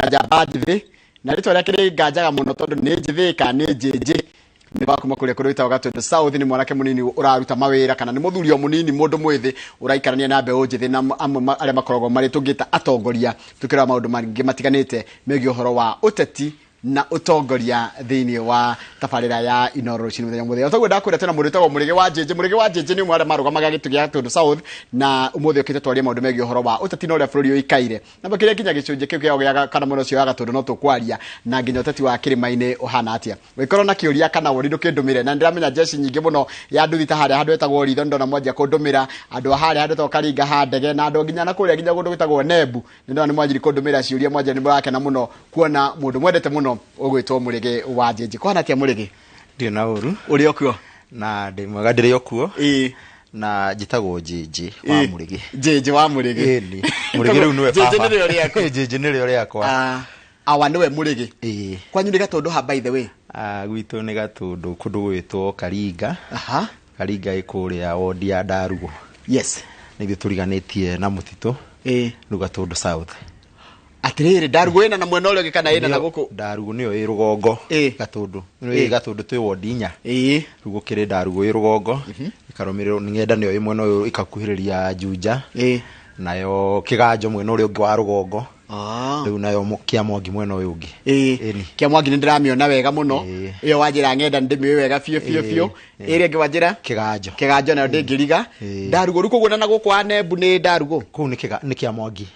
nganja bathi na rito rĩa kĩrĩ nganjaga mũno tondũ nĩ njithĩka nĩ njĩnjĩ nĩ bakuma kule kurita Gatundu South ni mwanake munini uraruta mawira kana ni muthurio munini mundu mwithi uraikarania na mbeũ njithi na amwe arĩa makoragwo marĩ tungita atongoria tukira maundu mangĩ matiganĩte megiĩ ũhoro wa uteti na utongoria thĩinĩ wa tabarĩra ya Inooro Rũcinĩ mũthenya mũthenya togwe ndakwĩra tena mũndũ tagwo Mũrĩgĩ wa Njĩnjĩ ni mwarĩa marũgamaga gĩtũ gĩa Gatundu South na ũmũthĩ ũkĩte twaria maundu megiĩ ũhoro wa uteti na ũrĩa bũrũri ũikaire na makĩria nginya gĩcunjĩ kĩu kĩao gĩa kana mũno cio ya Gatundu no tũkwaria na nginya uteti wa kĩrĩma-inĩ ũhana atĩa wĩkorwo na kĩũria kana wori ndũkĩndũmĩre na ndĩramenya jeshi nyingĩ mũno ya nduthi ta harĩa handũ etagwo Ritho ndona mwanjia kũndũmĩra andũ a harĩa handũ etagwo Karinga ha ndege na andũ nginya na kũrĩa nginya gũndũ gwĩtagwo Nembu ndona nĩ mwanjiri kũndũmĩra ciũria mwanjia nĩ mũrakena mũno kuona mũndũ mwendete mũno ũgwĩtwo Mũrĩgĩ wa Njĩnjĩ kwana atia Mũrĩgĩ ndio na ũru uri okuo na ndĩ mwega ndĩrĩ okuo na njĩtagwo Njĩnjĩ wa Mũrĩgĩ Njĩnjĩ wa Mũrĩgĩ ni Mũrĩgĩ rĩu nĩwe baba Njĩnjĩ nĩrĩo rĩakwa Njĩnjĩ nĩrĩo rĩakwa awa nĩwe Mũrĩgĩ kwanyu nĩ Gatundu ha by the way gwitũ nĩ Gatundu kũndũ gwĩtwo Karinga Karinga ĩkũrĩa wodi ya Ndarugo yes nĩguo tũriganĩtie na mũtitũ rĩu Gatundu South atiriri Ndarugo ina na mwena ũrĩa kana ina na gũkũ Ndarugo nĩyo ĩ rũgongo Gatundu nĩ Gatundu twĩ wodi 4 rĩu gũkĩrĩ Ndarugo ĩ rũgongo ĩkarũmĩrĩrwo nĩ ng'enda nĩyo ĩ mwena ũyũ ĩkakuhĩrĩria Juja nayo Kĩganjo mwena ũrĩa ũngĩ wa rũgongo rĩu nayo Kĩamwangi mwena ũyũ ũngĩ Kĩamwangi nĩ ndĩramĩona wega mũno ĩyo wanjĩra ng'enda ndĩmĩũĩ wega biũ ĩrĩa ĩngĩ wanjĩra Kĩganjo nayo ndĩngĩriga Ndarugo rĩu kũguo na gũkũ wa Nembu nĩ Ndarugo kũu nĩ Kĩamwangi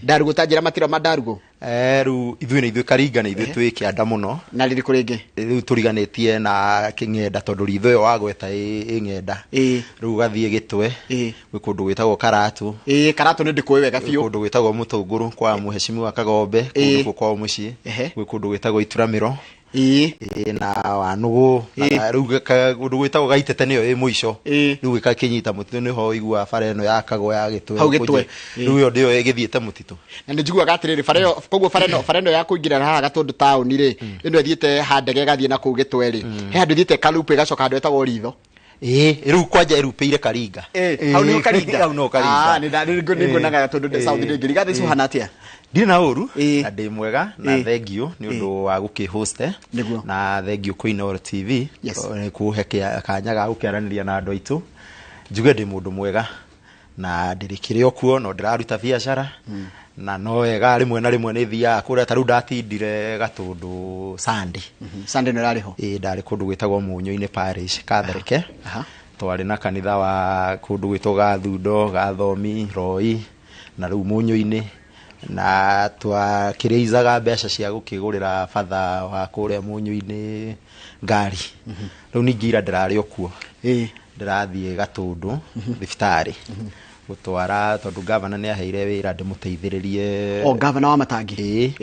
Ndarugo tanjĩra matiro ma Ndarugo rĩu ithuĩ Karinga nĩ ithuĩ twĩ kĩanda mũno na rĩrĩ kũrĩngĩ rĩu tũriganĩtie na Kĩng'enda tondũ Ritho ĩyo wagweta ĩ ng'enda rĩu gathiĩ Gĩtwe gwĩ kũndũ gwĩtagwo Karatu Karatu nĩ ndĩkũĩ wega biũ kũndũ gwĩtagwo Mũtũngũrũ kwa Mheshimiwa Kagombe kũndũ kwa mũciĩ gwĩ kũndũ gwĩtagwo Ituramĩro na Wanũgũ rĩu kũndũ gwĩtagwo Gaitete nĩyo ĩ mũico rĩu gĩkakĩnyita mũtitũ nĩho igua bara ĩno yakagwo ya Gĩtwe rĩu ĩyo ndĩyo ĩgĩthiĩte mũtitũ na nĩ njiguaga atĩrĩrĩ koguo bara ĩno ya kũingĩra haha Gatundu town rĩ ĩno ĩthiĩte ha ndege gathiĩ na kũu Gĩtwe rĩ he handũ ĩthiĩte Kalupe ĩgacoka handũ etagwo Ritho rĩu kwanja ĩrupĩire Karinga hau nĩ Karinga nĩ nguonaga Gatundu South nĩ ngĩriga thĩ cuhana atĩa ndirĩ na ũru na ndĩ mwega na thengio nĩ ũndũ wa gũkĩhoste na thengio kwĩ Inooro TV kũhe kanya ga gũkĩaranĩria na andũ aitũ njuge ndĩ mũndũ mwega na ndĩrĩ kĩrĩ okuo no ndĩraruta biacara na no wega rĩmwe na rĩmwe nĩ thiaga kũrĩa ta rĩu ndatindire Gatundu Sunday nĩ rarĩ ho ndarĩ kũndũ gwĩtagwo Mũnyũ-inĩ Parish Kathereke twarĩ na kanitha wa kũndũ gwĩtwo Gathundo Gathomi Roi na rĩu Mũnyũ-inĩ na twakĩrĩizaga mbeca cia gũkĩgũrĩra batha wa kũrĩa Mũnyũ-inĩ ngari rĩu ningĩ ira ndĩrarĩ okuo ndĩrathiĩ Gatundu thibitarĩ gũtwara tondũ gavana nĩ aheire wĩra ndĩmũteithĩrĩrie gavana wa Matangi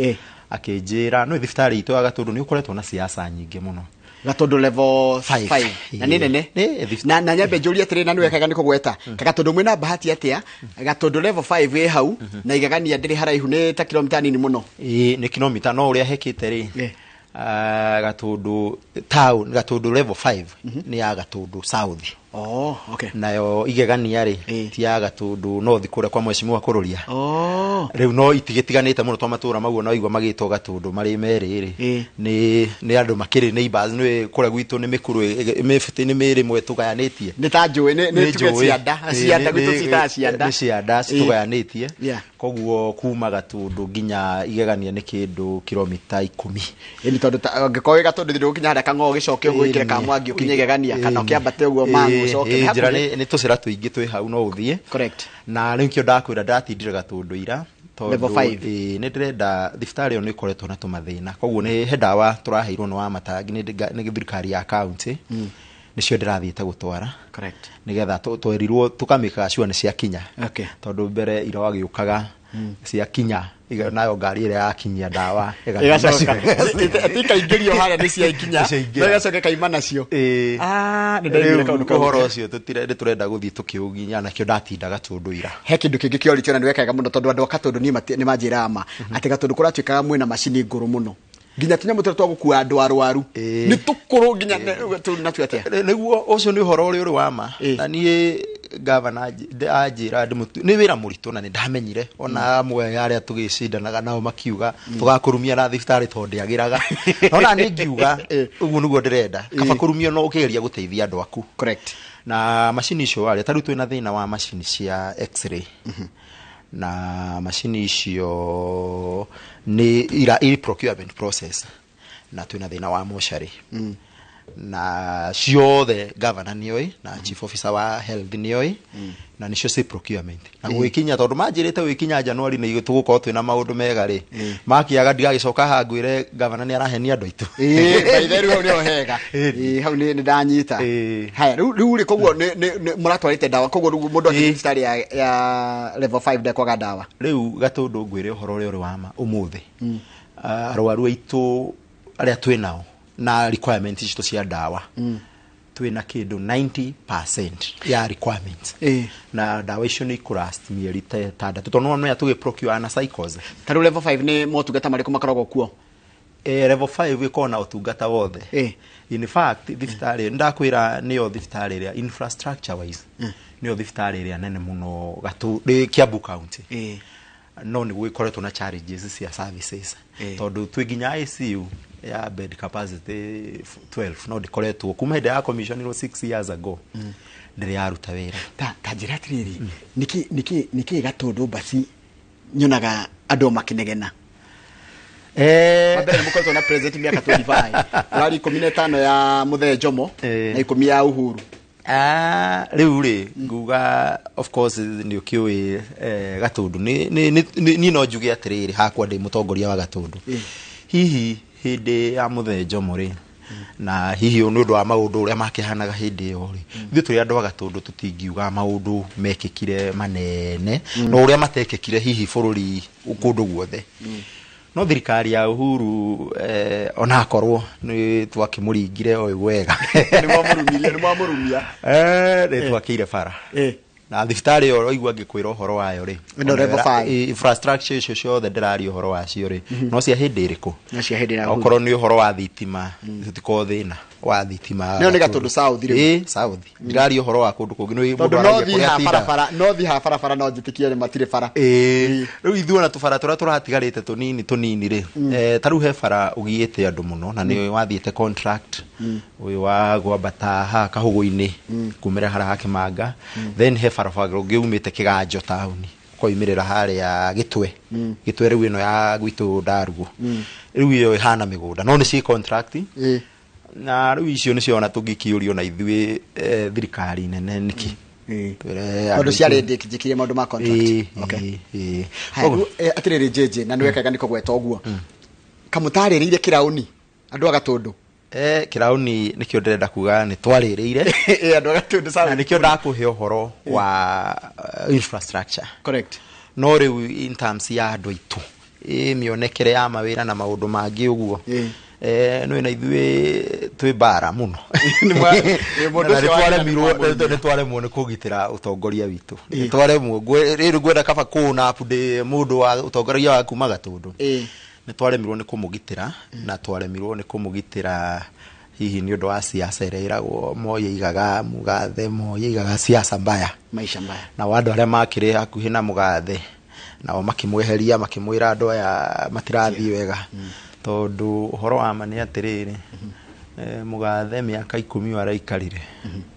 akĩnjĩra no thibitarĩ itũ ya Gatundu nĩ ũkoretwo na siasa nyingĩ mũno Gatundu level 5 na nĩ nene na nyambe njũria atĩrĩ na nĩ wekaga nĩ kũgweta Gatundu mwĩna bahati atĩa Gatundu level 5 ĩ hau na igagania ndĩrĩ haraihu nĩ ta kilomita nini mũno nĩ kilomita no ũrĩa hekĩte rĩ Gatundu town Gatundu level 5 nĩ ya Gatundu South nayo igegania rĩ ti ya Gatundu North kũrĩa kwa Mheshimiwa Kũrũria rĩu no itigĩtiganĩte mũno twa matũra maguo no igua magĩtwo Gatundu marĩ merĩ rĩ nĩ andũ makĩrĩ neighbors nĩ kũrĩa gwitũ nĩ mĩkuru nĩ mĩrĩ mwe tũgayanĩtie nĩ ta njũĩ nĩ cianda gwitũ cita cianda nĩ cianda citũgayanĩtie koguo kuma Gatundu nginya igegania nĩ kĩndũ kilomita 10 nĩ tondũ angĩkorwo Gatundu thĩ ũkinya harĩa Kang'o gĩcoke ũgwĩkĩre Kamwangi ũkinye igegania kana ũkĩambate ũguo Mang'u njĩra nĩ tũcĩra tũingĩ twĩ hau no ũthiĩ na rĩu kĩo ndakwĩra ndatindire Gatundu ira level 5 nĩ ndĩrenda thibitarĩ ĩyo nĩ ĩkoretwo na tũmathĩna koguo nĩ he ndawa tũraheirwo nĩ wa Matangi nĩ thirikari ya county nĩcio ndĩrathiĩte gũtwara nĩgetha twerirwo tũkamĩkaga sure nĩ ciakinya tondũ mbere ira wagĩũkaga ciakinya nayo ngari ĩrĩa yakinyia ndawa ĩgacokaingĩrio harĩa nĩ ciaikinya no ĩgacoka kaima nacio ũhoro ũcio tũrenda gũthiĩ tũkĩũginya nakĩo ndatinda Gatundu ira he kĩndũ kĩngĩ kĩoritũ na nĩ wekaga mũno tondũ andũ a Gatundu nĩ manjĩraga ma atĩ Gatundu kũratuĩkaga mwĩna macini ngũrũ mũno nginya tũnyamũ twa gũkua andũ arwaru nĩ tũkũrũ nginya na tuatia nĩguo ũcio nĩ ũhoro ũrĩa ũrĩ wa ma na niĩ governor ajira ni wira muritu na ni ndamenyire ona amwe aria tugicindanaga nao makiuga tugakurumia na thibitari tonde agiraga ona ni ngiuga uguo niguo ndirenda kaba kurumia no ukigeria guteithia andu aku correct na machine icio aria taru twina thina wa machine cia x-ray na machine icio ni ira procurement process na twina thina wa moshari na ciothe governor nioi na chief officer wa health nioi na nicio ci procurement na gwikinya tondu manjirite gwikinya January ni tugukorwo twina maundu mega ri makiaga ndigagicoka hangwire governor ni arahenia andu aitu baitheru hau ni ohega hau ni ndanyita haya riu ri koguo ni muratwarite dawa koguo mundu thibitari ya level 5 ndekwaga dawa riu gatundu ngwire uhoro uri wa ma umuthi arwaru aitu aria twinao na requirement icio cia dawa twina kindu 90% ya requirements na dawa icio ni kurast mieri tandatu tondu no ya tuge procure na cycles taru level 5 ni motungata mariko makoragwo kuo level 5 iko na utungata wothe in fact thibitari ndakwira niyo thibitari ria infrastructure wise niyo thibitari ria nene muno gatu Kiambu County no ni gwikoretwo na challenges cia services tondu twiginya ICU ya bed capacity 12 no dikoretwo kuma hede ya commission 6 years ago ndire yaruta wira ta njira atiriri niki gatundu basi nyonaga andu makinegena mabere mukozo na president miaka 25 rari 15 ya Muthee Jomo na 10 ya Uhuru riu ri nguga of course ni ukiwi gatundu ni no njuge atiriri hakwa ndi mutongoria wa gatundu hihi hindi ya Muthee Jomo ri na hihi ni undu wa maundu uria makihanaga hindi yo ri ithu turi andu wa gatundu tutingiuga maundu mekikire manene no uria matekekire hihi bururi ukundu guothe no thirikari ya Uhuru ona akorwo ni twakimuringire oi wega ni mwamurumia ni twakire bara na thibitari yo igwa ngikwira uhoro wayo ri infrastructure icio ciothe ndirari uhoro wacio ri no cia hindi iriku no cia hindi na okorwo ni uhoro wa thitima tutiko thina wa thitima no ni gatundu south ri south ndirari uhoro wa kundu kungi no mundu no thi ha bara no njitikie matire bara riu ithuo na tubara turia turatigarite tunini ri taru he bara ugiite andu muno na ni wathiite contract uyu wa gwambata ha kahugu-ini kumira hara hakimanga then he bara ngiumite kiganjo town koimirira haria gitwe riu ino ya gwitu Ndarugu riu iyo ihana migunda no ni ci contract na riu icio ni ciona tungikiurio na ithui thirikari nene niki Odo ciare ndikijikirie maundu ma contract okay atiriri jeje na niwekaga niko gweta oguo kamutaririire kirauni andu agatundu kirauni nikio ndirenda kuga ni twaririire andu agatundu sawa nikio ndakuhe uhoro wa infrastructure correct no riu in terms ya andu aitu mionekere ya mawira na maundu mangi uguo no ina ithui twi bara muno ni tware muone kugitira utongoria witu tware muo riru gwenda kaba kuna apude mundu wa utongoria wa kuma gatundu ni twaremirwo ni kumugitira na twaremirwo ni kumugitira hihi ni undu wa siasa iragwo moye igaga Mugathe moye igaga siasa mbaya maisha mbaya na wandu aria makire hakuhi na Mugathe nao makimweheria makimwira andu aya matirathi wega tondu uhoro wa mani atiriri Mugathe miaka 10 araikarire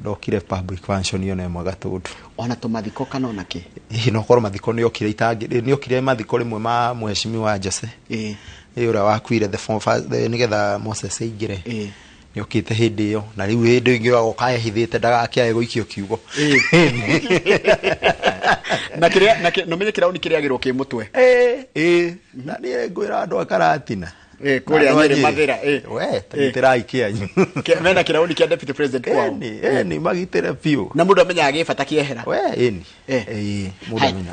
ndokire public function yone Gatundu ona tumathiko kana onake no korwo mathiko ni okire itangi ni okire mathiko rimwe ma mheshimiwa Jose uria wakuire the nigetha Moses Eigire ni okite hindi yo na riu hindi ingi wagokaye hithite ndagakiaye guikio kiugo na kiria no menye kirauni kiriagirwo ki mutwe na ni ngwira andu akaratina kuria nyeri mathira we tagitira ikianyu mena kirauni kia deputy president kwao ni magitire piu na mundu amenya agifata kiehera we mundu amenya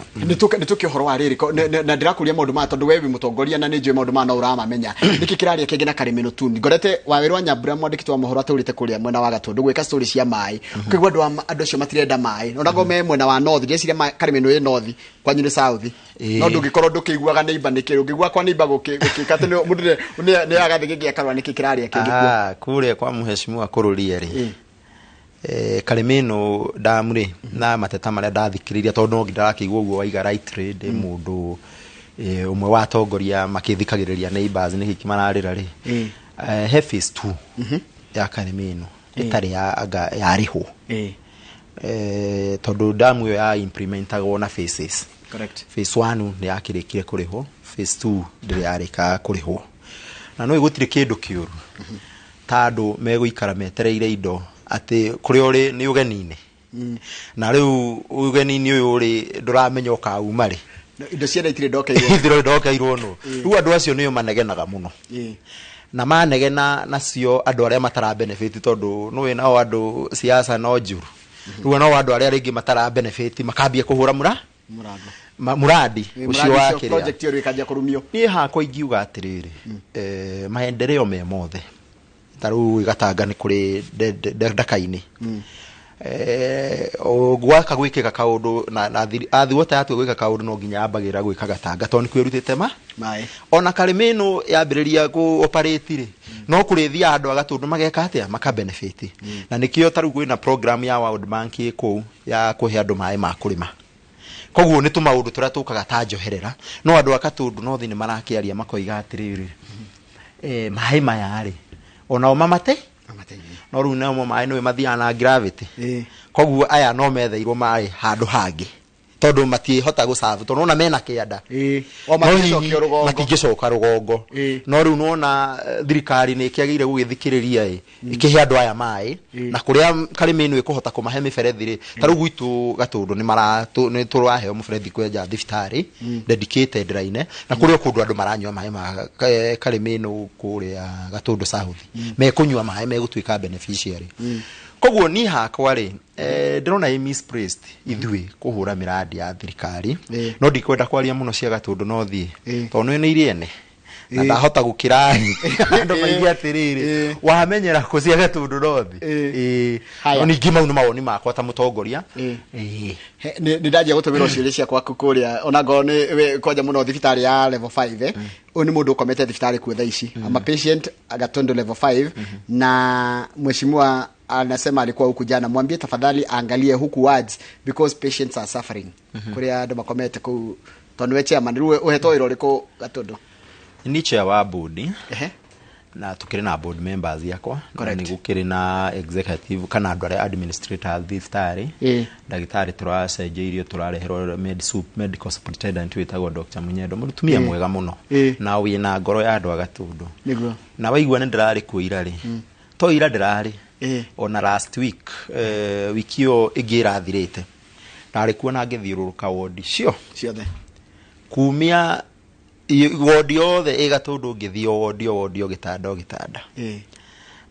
nituki horo wa riri na ndirakuria maundu ma tondu wewe mutongoria na ninjwe maundu ma no uramamenya niki kiraria kingi na karimino tu ngorete wawirwa Nyambura mwandikitwa mohoro aturite kuria mwena wa Gatundu gwika story cia mai ukigwa andu acio matirenda mai no ndagome mwena wa north ndiciria karimino ye north kwanyu ni south no ndugikorwo ndukiguaga neighbor nikiru ngigwa kwa neighbor gukikate ni mundu ni agathigigi akarwa niki kiraria kingi kuria kwa mheshimiwa Kururia ri Karimeno damri na mateta maria ndathikiriria tondu no ngidarakigwa uguo waiga right trade mundu umwe wa tongoria makithikagiriria neighbors ni hiki mararira ri he phase 2 ya Karimeno itari ya riho tondu damu ya implementago na phases. Correct. Phase 1 ni yakirikire kuriho, phase 2 ndiri yarika kuriho, na no igutire kindu kiuru tando meguikara metereire indo ati kuri uri ni ugenine na riu ugenini uyu uri nduramenya ukauma ri indo ciana itire ndokeirwo no riu andu acio niyo manegenaga muno na manegena nacio andu aria matara benefit tondu no wina o andu siasa no njuru riu no andu aria ringi matara benefit makambia kuhura muradi ucio wa kiria project iyo ikajia kurumio ni hakwa ingiuga atiriri maendeleo me mothe taru igatanga ni kuri ndakaini gwaka gwikika kaundu na athi wota yatu gwika kaundu no nginya ambagira gwika gatanga toni kwirutite mai ona Karimeno yambiriria ku operate ri no kurithia andu agatundu mageka atia maka benefit na nikio taru gwina program ya World Bank ku ya kuhe andu mai ma kurima koguo ni tumaundu turia tukaga ta njoherera no andu akatundu no thini marakiaria makoiga atiriri mai mayari ona mamate no ru na mo mai no mathia na gravity koguo aya no metheirwo mai handu hangi tondu matihota gusavu tondu na mena kianda o matingicoka rugongo no ru no na thirikari ni kiagire gugithikiriria ikihe andu aya mai na kuria Karimeno ikuhota kumahe miberethi ri taru gwitu gatundu ni turaheo muberethi kwenja thibitari dedicated line na kuria kundu andu maranywa mai ma Karimeno kuria gatundu south me kunywa mai me gutuika beneficiary koguo ni hakwa ri ndirona misplaced ithui kuhura miradi ya thirikari no ndikwenda kwaria muno cia gatundu no thie tondu ni iriene na ndahota gukira andu maingi atiriri wamenyera kucia gatundu no thi oni ngima no mawoni makwa ta mutongoria ni ndajia gutumira uciria cia kwaku kuria ona ngo ni koja muno thibitari ya level 5 oni mundu ukomete thibitari ku thaa ici ama patient agatundu level 5 na mheshimiwa anasema alikuwa huku jana, mwambie tafadhali angalie huku wards because patients are suffering kuria ndo makomete ku tonwe chairman ruwe uheto iro riko gatundu ni chair wa board na tukiri na board members yakwa ni gukiri na executive kana andu aria administrator thibitari ndagitari turacenjeirio turarehero medical superintendent witagwo Dr. Munyendo mutumia mwega muno na wina ngoro ya andu agatundu na waigua ni ndirari kuira ri to ira ndirari ona last week wikio igirathirite nari kuona ngithiururuka ward cio ciothe kumia ward yothe igatundu ngithio ward gitanda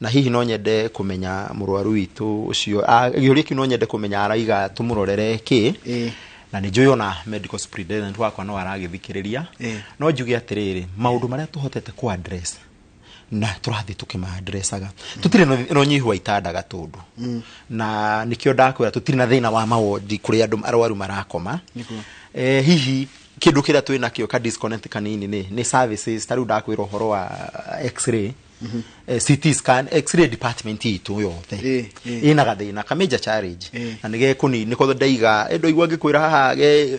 na hihi no nyende kumenya murwaru witu ucio giuriki no nyende kumenya araiga tumurorere ki na ni njuyo na medical superintendent wakwa no aragithikiriria no njuge atiriri maundu maria tuhotete ku address na turathi tukima addressaga tutire no nyihu itanda gatundu na nikio ndakwira tutire na thina wa mawodi kuri andu arwaru marakoma hihi kindu kira twina kio ka disconnect kanini ni services taru ndakwira horo wa x-ray CT scan x-ray department itu yothe ina gathina ka major challenge na nige kuni niko ndaiga endo igwa ngikwira haha ge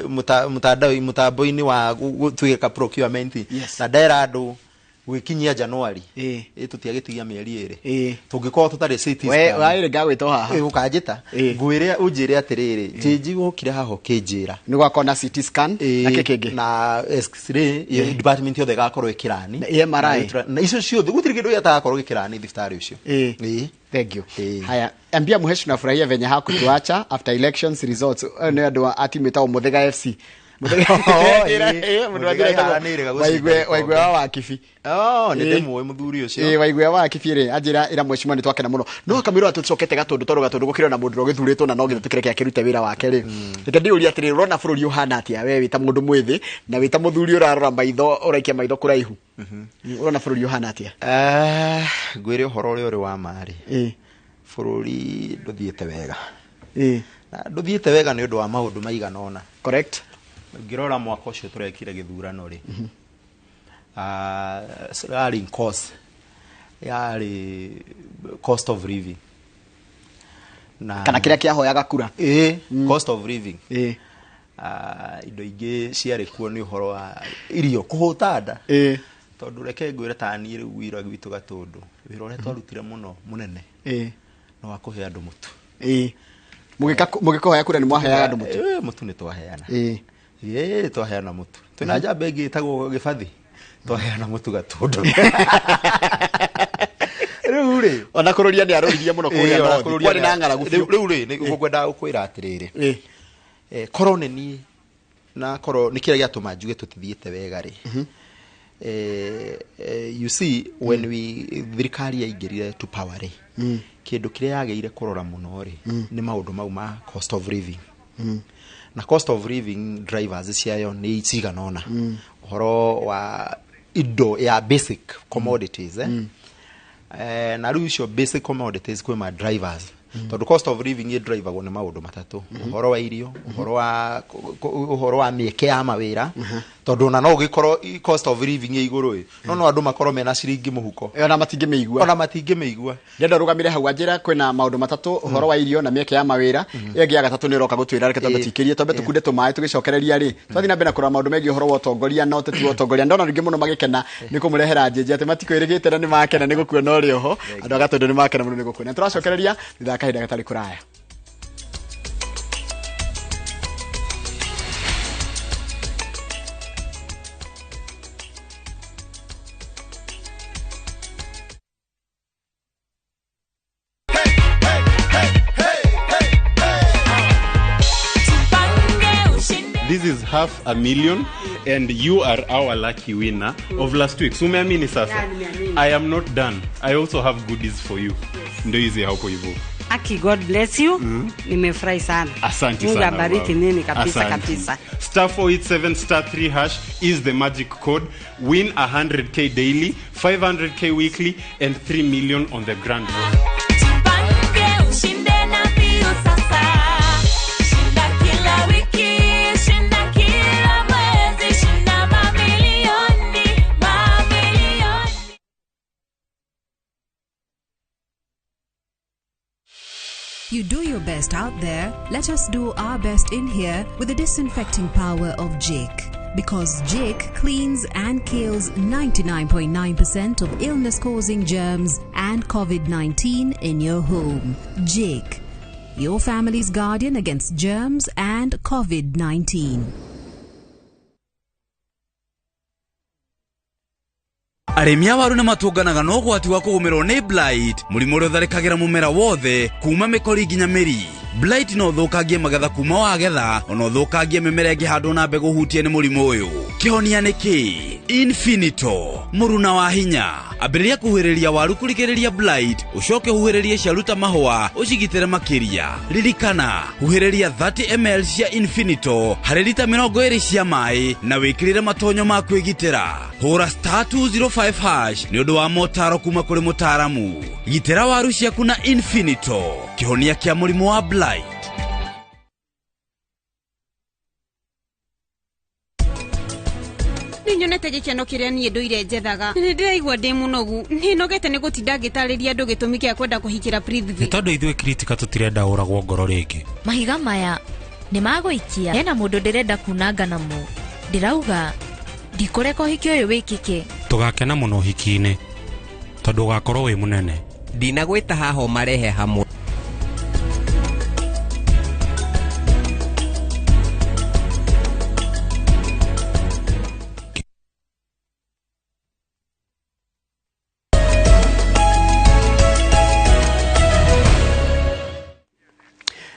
mutambo-ini wa twika procurement na ndera andu wikinyia January tutiagitigia mieri iri tungikora tutari CT scan waire ngagwito haha ukajita ngwire unjire atiriri jinji gukire haho kinjira ni gwakona CT scan na kikenge na x-ray department yothe gakorwo ikirani na MRI na icio ciothe gutiri kindu yatakorwo gikirani thibitari ucio thank you haya ambia muheshi na furahia venye hakutuacha after elections results ni andu atimita Muthega FC waigwe wa kifi ni demo muthuri ucio waigwe wa kifi ri ajira ira mheshimiwa ni twakena muno no kamiro atucokete gatundu tondo gatundu gukira na mundu githuritwo na no githukire kia kirute wira wake ri reke ndi uria atiri rona bururi uhana atia we wita mundu mwithi na wita muthuri urarora maitho uraikia maitho kuraihu urona bururi uhana atia ngwire uhoro uri wa mari bururi nduthiete wega na nduthiete wega ni undu wa maundu maiganona correct ngirora mwaka ucio turekire githurano ri salary cost yari cost of living kana kiria kiahoyaga kura cost of living indo ingĩ ciarĩ kuo nĩ ũhoro wa irio kũhũta nda tondũ reke ngwĩre ta niĩ rĩu wĩra gwitũ Gatũndũ wĩra ũrĩa twarutire mũno mũnene no wa kũhe andũ mũtu mũgĩkũhoya kura nĩ mwaheaga andũ mũtu mũtu nĩ twaheana twaheana mũtu twĩna njamba ĩngĩ ĩtagwo Gĩbathi twaheana mũtu Gatũndũ rĩu rĩ ona kũrũria nĩ arũririe mũno kũrĩa kwarĩ na ng'aragu rĩu rĩ nĩ ngwendaga gũkwĩra atĩrĩrĩ korwo nĩ niĩ na korwo nĩ kĩrĩa gĩatũma njuge tũtithiĩte wega rĩ you see when we thirikari yaingĩrire to power rĩ kĩndũ kĩrĩa yagĩire kũrora mũno rĩ nĩ maũndũ mau ma cost of living na cost of living drivers ciayo nĩ ciganona ũhoro wa indo ya basic commodities na rĩu icio basic commodities kwĩ ma drivers tondũ cost of living ĩ driveragwo nĩ maũndũ matatũ ũhoro wa irio ũhoro wa mĩeke ya mawĩra tondũ ona no ũgĩkorwo cost of living ĩ igũrũ no andũ makorwo mena ciringi mũhuko ona matingĩmĩigua ndenda rũgamire hau anjĩra kwĩna maũndũ matatũ ũhoro wa irio na mĩeke ya mawĩra ĩngĩ ya gatatũ nĩ ĩroka gũtwĩra reke twambe tikĩrie twambe tukunde tũmaĩ tũgĩcokereria rĩ twathi na mbere na kũrora maũndũ megiĩ ũhoro wa ũtongoria na ũteti wa ũtongoria ndona rĩngĩ mũno magĩkena nĩ kũmũrehera njĩnjĩ atĩ matikwĩrĩgĩte na nĩ makena nĩ gũkuona ũrĩ oho andũ a Gatũndũ nĩ makena mũno nĩ gũkuona tũracokereria thutha kahinda gatarĩ kũraya. This is $500,000 and you are our lucky winner of last week. Umeamini sasa? I am not done. I also have goodies for you. Ndio hizi hapo hivyo. Aki, God bless you. Nimefurahi sana. Asante Mungu sana. abariki nini kabisa Asante. kabisa. *487 *3# is the magic code. Win 100k daily, 500k weekly and 3 million on the grand draw. You do your best out there. Let us do our best in here with the disinfecting power of Jake. Because Jake cleans and kills 99.9% of illness-causing germs and COVID-19 in your home. Jake, your family's guardian against germs and COVID-19. Arĩmi a waru nĩ matũnganaga na ũgwati wa kũgũmĩrwo nĩ blight, mũrimũ ũrĩa ũtharĩkagĩra mũmera wothe kuma mĩkori nginya mĩri. Blight no ũthũkangie magetha kuma wagetha, ona ũthũkangie mĩmera ĩngĩhandwo na mbegũ hutie nĩ mũrimũ ũyũ. Kĩhonia nĩ kĩ? Infinito, mũruna wa hinya. Ambĩrĩria kuhĩrĩria waru kũrigĩrĩria blight, ũcoke huhĩrĩrie ciaruta mahũa, ũcigitĩre makĩria. Ririkana, huhĩrĩria 30 ml cia Infinito harĩ lita 20 cia maĩ na wĩkĩrĩre matonyo ma kwĩgitĩra. Hũra *205# nĩ ũndũ wa motaro kuma kũrĩ mũtaramu. Gitĩra waru ciaku na Infinito, kĩhonia kĩa mũrimũ wa blight. Nyonete gĩkeno kĩrĩa niĩ ndũire njethaga. Nĩ ndĩraigua ndĩ mũnogu. Nĩ nogete nĩ gũtinda ngĩtarĩria andũ gĩtũmi kĩa kwenda kũhikĩra Prithvi. Nĩ tondũ ithuĩ Kritika tũtirenda ũragwo ngoro rĩngĩ. Mahiga maya nĩ magũikia. Hena mũndũ ndĩrenda kunanga namo. Ndĩrauga ndikũreka ũhiki ũyũ wĩkĩke. Tũgakena mũno ũhiki-inĩ tondũ ũgakorwo wĩ mũnene. Ndinagwĩta haha marehe hamwe.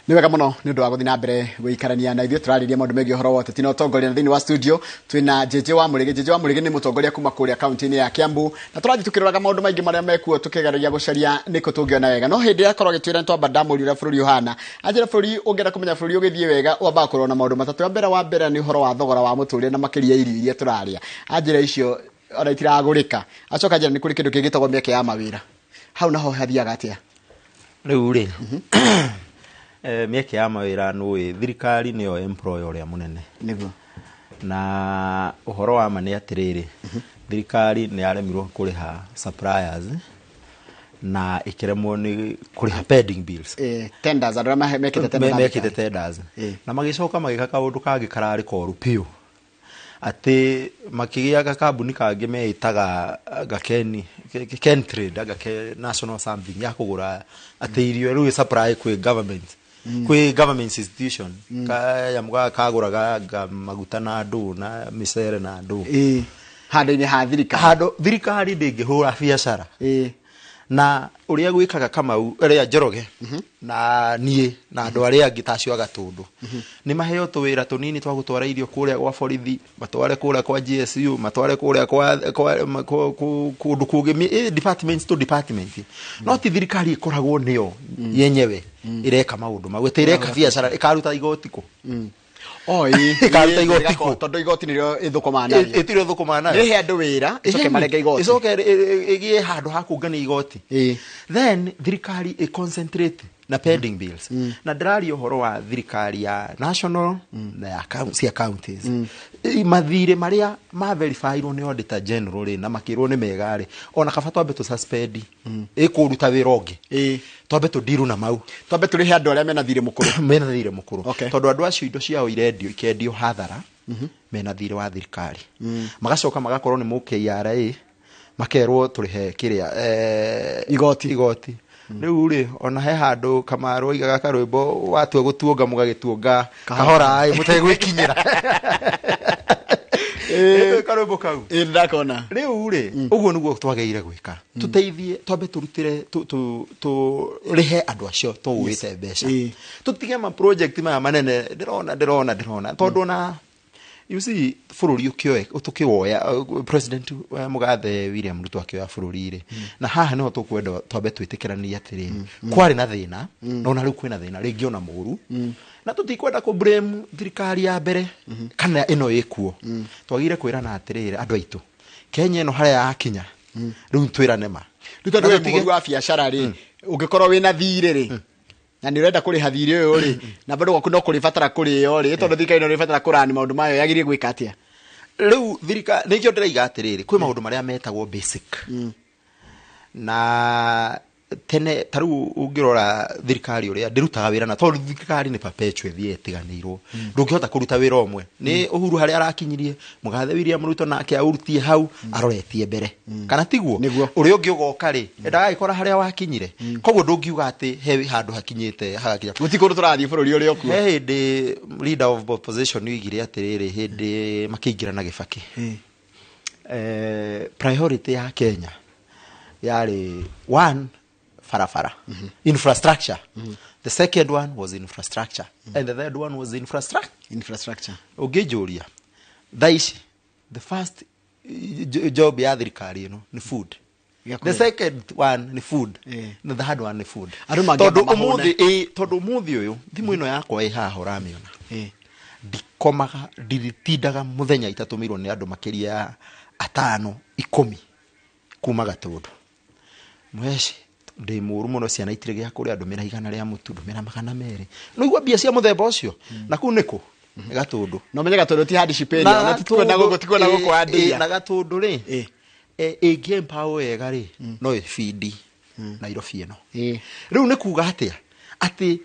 Nĩ wega mũno nĩ ũndũ wa gũthiĩ na mbere gũikarania na ithuĩ tũrarĩria maũndũ megiĩ ũhoro wa ũteti na ũtongoria na thĩinĩ wa studio twĩna JJ wa Mũrĩgĩ nĩ mũtongoria kuma kũrĩa kaunti-inĩ ya Kiambu na tũrathiĩ tũkĩroraga maũndũ maingĩ marĩa mekuo tũkĩgereria gũcaria nĩkũ tũngĩona wega no hĩndĩ yakorwo agĩtwĩra nĩ twamba ndamũria ũrĩa bũrũri ũhana anjĩra bũrũri ũngĩenda kũmenya bũrũri ũgĩthiĩ wega wambaga kũrora na maũndũ matatũ wa mbere nĩ ũhoro wa thogora wa mũtũrĩre na makĩria irio iria tũrarĩa anjĩra icio ona itiragũrĩka acoka anjĩra nĩ kũrĩ kĩndũ kĩngĩtagwo mĩeke ya mawĩra hau naho hathiaga atĩa rĩu rĩ mĩeke ya mawĩra nĩ thirikari nĩyo employer ũrĩa mũnene nĩguo na ũhoro wa ma nĩ atĩrĩrĩ thirikari nĩ yaremirwo kũrĩha suppliers na ikiremwo ni kuriha pending bills tenders andå arä a mekite tenders na magicoka magika kaundu kangi karari koru piu ati makigiaga kambuni kangi meitaga Gakeni Trade National something ya kugura ati irio riu supply kwi government kwi government institution ya mga kaguraga maguta na andu na misere na andu handu-ini ha thirikari thirikari ndingihura biacara na uria gwikaga Kamau ria Njoroge na nie na andu aria angi tacio Gatundu ni maheo tuwira tunini twa gutwara irio kuria gwa borithi matware kuria kwa GSU matware kuria kwa kundu kungi departments to department no ti thirikari ikoragwo nio yenyewe ireka maundu magwete ireka biacara ikaruta igoti ku ikaruta igoti ku tondu igoti nirio ithukumanagia itiro thukumanagia rihe andu wira icoke marenge igoti icoke igie handu hakungania igoti then thirikari i concentrate na pending bills na ndirari uhoro wa thirikari ya national na ya counties mathire maria ma verifyirwo ni auditor general na makirwo ni megari ona kaba twambe tu suspend ikuruta wira ungi twambe tu diru na mau twambe turihe andu aria mena thire mukuru tondu andu acio indo ciao irendio ikendio hathara mena thire wa thirikari magacoka magakorwo ni mu KRA makerwo turihe kiria igoti riu ri ona he handu Kamaru igaga karwimbo watwe gutuonga mugagituonga kahora mutegwikinyira karwimbo kau ndakona riu ri uguo niguo twageire gwika tuteithie twambe turutire rihe andu acio tuwite mbeca tutige ma project maya manene ndirona tondu na you see fururi ukioe utukiwoya president Mugathe William Ruto akioya fururi ri na haha niho tukwenda twambe twitikirania atiri kwari na thina no na riu kwina thina ringi ona muru na tutikwenda ku blame thirikari ya mbere kana ino ikuo twagire kwirana atirire andu aitu Kenya ino haria yakinya riu twirane ma riu tondu we muguru wa biacara ri ungikorwo wina thire ri na ni urenda kuriha thire uyu ri na bado gwaku no kuribatara kuriyo ri tondu thirikari no ribatara kurani maundu mayo yagirie gwika atia riu thirikari nikio ndiraiga atiriri kwi maundu maria metagwo basic na tene taru ungirora thirikari uria ndirutaga wira na tondu thirikari ni perpetual thie tiganirwo ndungihota kuruta wira omwe ni Uhuru haria arakinyirie Mugathe William Ruto nake aurutie hau aroretie mbere kana tiguo uria ungiugoka ri endaga ikora haria wakinyire koguo ndungiuga ati he handu hakinyite hagakinya gutikuru turathie bururi uria okuo he ndi leader of opposition wigire atiriri hindi makiingira na Gibaki priority ya Kenya yari one farafara infrastructure the second one was infrastructure and the third one was infrastructure ugejuria thaici the first job ya thirikari ni food the second one ni food the third one ni food tondu umuthi uyu thimu ino yakwa haha uramiona ndikomaga ndiritindaga muthenya itatumirwo ni andu makiria 5 10 kuma Gatundu mweci ndi muru muno ciana itire gya kuria ndumira 100 ria mutu ndumira 200 no igwa bia cia muthemba ucio na ku niku Gatundu no menye Gatundu ti hadi shipeni na tikwenda guko andia na Gatundu ri game power yega ri no feed Nairobi ino riu ni kuga atia ati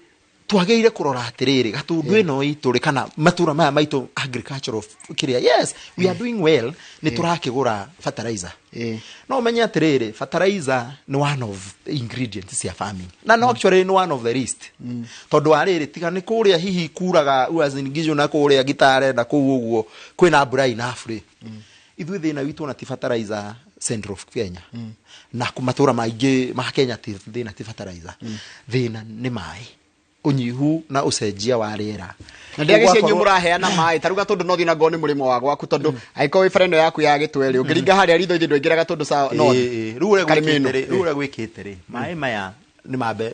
twageire kurora atiriri Gatundu ino ituri kana matura maya maitu agricultural kiria yes we are doing well ni turakigura fertilizer no menye atiriri fertilizer ni one of ingredients cia farming na no actually ni one of the least tondu ariri tiga ni kuria hihi kuraga uazingijo na kuria gitare na ku uguo kwina mbura inafri ithui thina witu na ti fertilizer central of Kenya na kumatura maingi ma Kenya ti thina ti fertilizer thina ni mai unyihu na ucenjia wa riera na ndiage cie nyumura heana mai taruga tondu no thina ngoni murimo wa gwaku tondu aiko wi friend yaku ya gitweli ungiringa haria ritho ithu ndwingiraga tondu sa no rure gwikite ri mai maya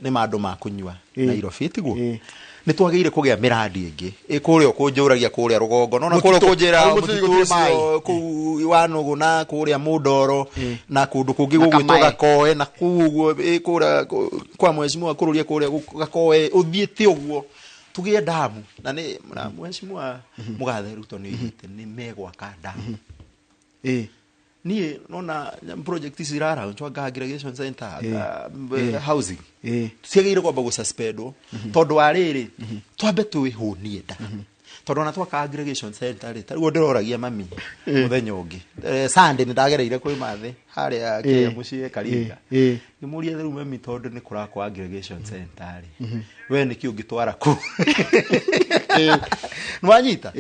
ni mandu ma kunywa Nairobi tiguo ni twageire kugia miradi ingi ikuria kunjuragia kuria rugongo no na kuria kunjira mutucio ku wanugu na kuria Mudoro na kundu kungi gugwitoga Koe na kuguo ikuria kwa mheshimiwa kururia kuria Gakoe uthiete uguo tugie damu na ni mheshimiwa Mugathe Ruto ni yite ni megwa ka damu niĩ nona project ici irara nchwanga aggregation center housing ciagĩrĩire kwamba gũsuspendwo tondũ wa rĩrĩ twambe twĩhũnie nda tondũ ona twaka aggregation center rĩ tarĩu ndĩroragia mami mũthenya ũngĩ Sunday nĩndagereire kwĩ mathe harĩa kĩa mũciĩ Karinga ngĩmũria rĩu mami tondũ nĩ kũrakwa aggregation center rĩ we nĩkĩ ũngĩtwara kũ nwanyita